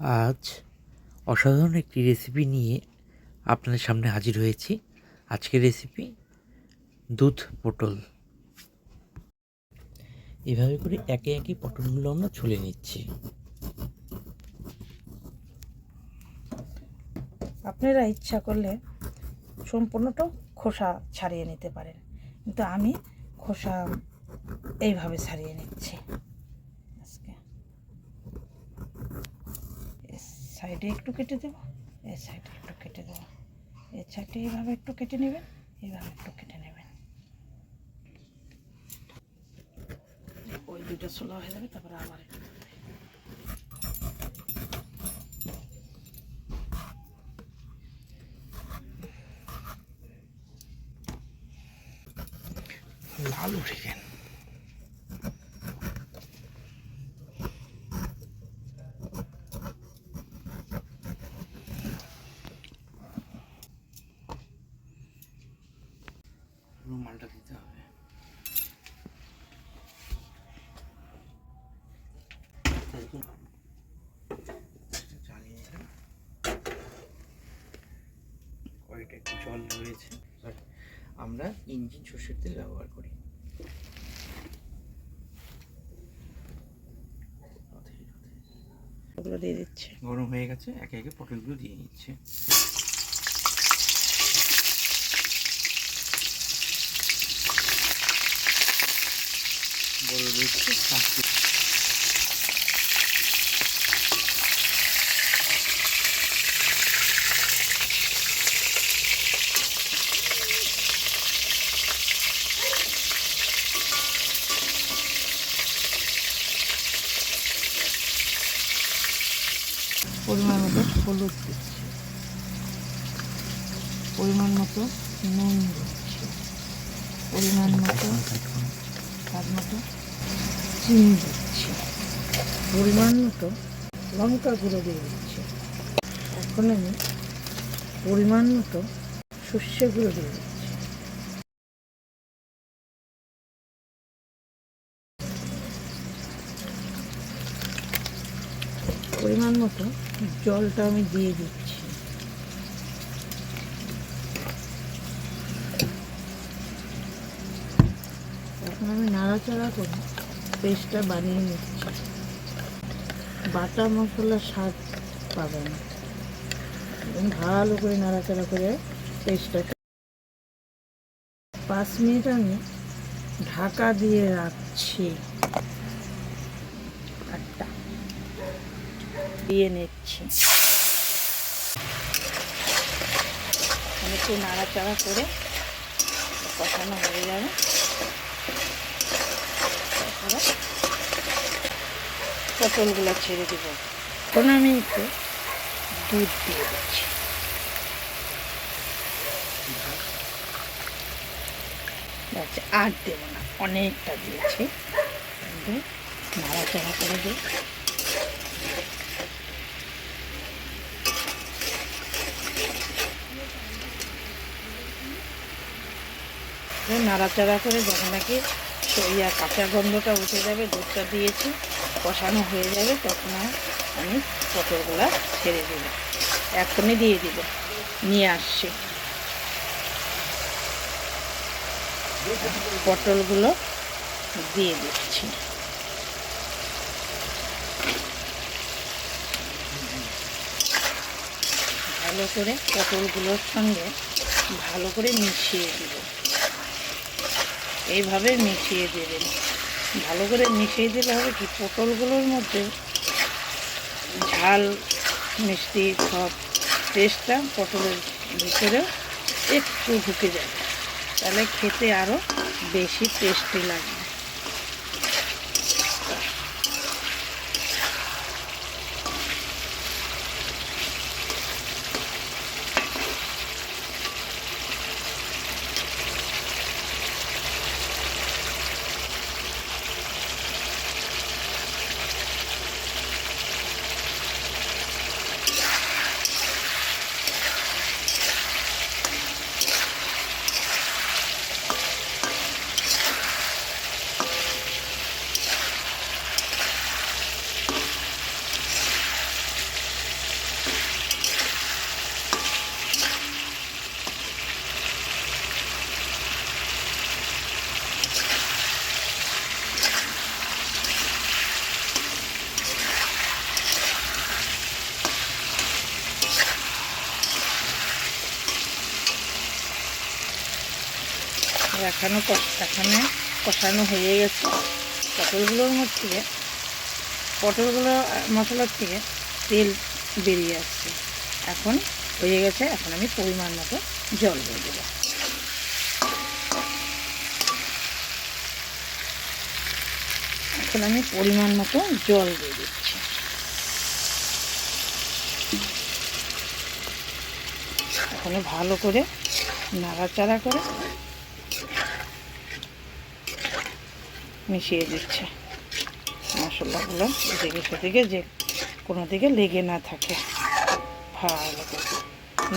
আজ অসাধারণ একটি রেসিপি নিয়ে আপনাদের সামনে হাজির হয়েছি। আজকের রেসিপি দুধ পটল। এভাবে করে একে একে পটলগুলো আমরা ছুলে নিচ্ছি। আপনারা ইচ্ছা করলে সম্পূর্ণটা খোসা ছাড়িয়ে নিতে পারেন, কিন্তু আমি খোসা এইভাবে ছাড়িয়ে নিচ্ছি। আজকে সাইডে একটু কেটে দেবো, এই সাইডে একটু কেটে দেবো, এই সাইডে এইভাবে একটু কেটে নেবেন, এইভাবে একটু কেটে নেবেন। ওই দুটো ছোলা হয়ে যাবে, তারপরে আবার লাল উঠে গেল। রুমালটা দিতে হবে। কড়াইটা একটু জল রয়েছে। আমরা ইঞ্জিন সর্ষের তেল ব্যবহার করি। ওগুলো দিয়ে দিচ্ছি। গরম হয়ে গেছে, একে একে পটলগুলো দিয়ে নিচ্ছে। বড় রয়েছে পরিমাণ মতো হলুদ দিচ্ছি, পরিমাণ মতো নুন দিচ্ছি, পরিমাণ মতো স্বাদ মতো চিনি দিচ্ছি, পরিমাণ মতো লঙ্কা গুঁড়ো দিয়ে দিচ্ছি। এখন আমি পরিমাণ মতো সর্ষে গুঁড়ো দিয়ে দিচ্ছি। পরিমাণ মতো জলটা আমি দিয়ে দিচ্ছি। এখন আমি নাড়াচাড়া করে পেস্টটা বানিয়ে নিচ্ছি। বাটা মশলার স্বাদ পাবেন, এবং ভালো করে নাড়াচাড়া করে পেস্টটাকে 5 মিনিট আমি ঢাকা দিয়ে রাখছি। আটটা দিয়ে নিচ্ছি। একটু নাড়াচাড়া করে কষানো হয়ে যাবে, তারপরে পটলগুলো ছেড়ে দেবো। এখন আমি একটু দুধ দিয়ে দিচ্ছি। আর দেবো না, অনেকটা দিয়েছি। নাড়াচাড়া করে দিই। নাড়াচাড়া করে যখন নাকি কাঁচা গন্ধটা উঠে যাবে, দুধটা দিয়েছি, কষানো হয়ে যাবে, তখন আমি পটলগুলো ছেড়ে দেবো। এখনই দিয়ে দিব, নিয়ে আসছি। পটলগুলো দিয়ে দিচ্ছি। ভালো করে পটলগুলোর সঙ্গে ভালো করে মিশিয়ে দিব। এইভাবে মিশিয়ে দেবেন। ভালো করে মিশিয়ে দিলে হবে কি, পটলগুলোর মধ্যে ঝাল মিষ্টি সব টেস্টটা পটলের ভিতরে একটু ঢুকে যাবে, তাহলে খেতে আরও বেশি টেস্টি লাগবে। এখানে কষানো হয়ে গেছে। পটলগুলোর মধ্যে মশলার থেকে তেল বেরিয়ে আসছে। এখন হয়ে গেছে, এখন আমি পরিমাণ মতো জল দিয়ে দেবো। এখন আমি পরিমাণ মতো জল দিয়ে দিচ্ছি। এখন ভালো করে নাড়াচাড়া করে মিশিয়ে দিচ্ছে মশলাগুলো, এদিকে যে কোনো দিকে লেগে না থাকে। ভালো করে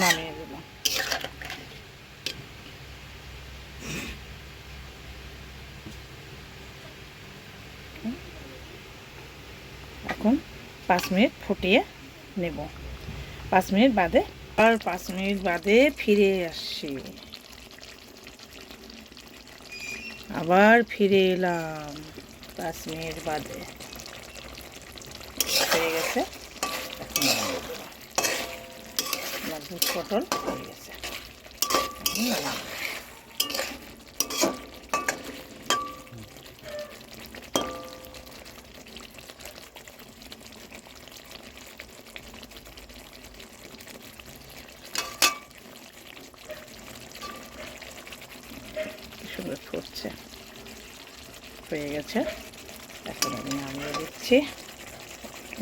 নামিয়ে দেব। এখন 5 মিনিট ফুটিয়ে নেব। 5 মিনিট বাদে আর 5 মিনিট বাদে ফিরে আসছি। আবার ফিরে এলাম 5 মিনিট বাদে। হয়ে গেছে। আমার দুধ পটল হয়ে গেছে। সুন্দর ফুটছে, হয়ে গেছে। এখন আমি নামিয়ে দিচ্ছি।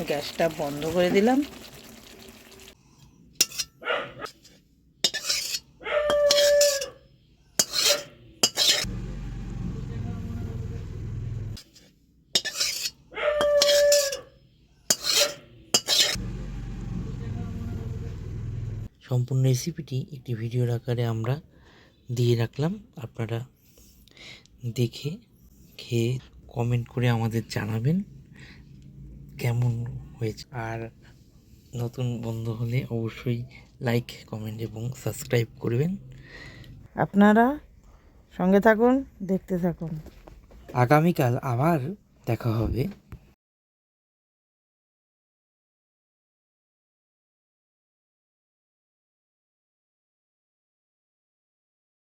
গ্যাসটা বন্ধ করে দিলাম। সম্পূর্ণ রেসিপিটি একটি ভিডিওর আকারে আমরা দিয়ে রাখলাম। আপনারা দেখে খেয়ে কমেন্ট করে আমাদের জানাবেন কেমন হয়েছে। আর নতুন বন্ধু হলে অবশ্যই লাইক, কমেন্ট এবং সাবস্ক্রাইব করবেন। আপনারা সঙ্গে থাকুন, দেখতে থাকুন। আগামীকাল আবার দেখা হবে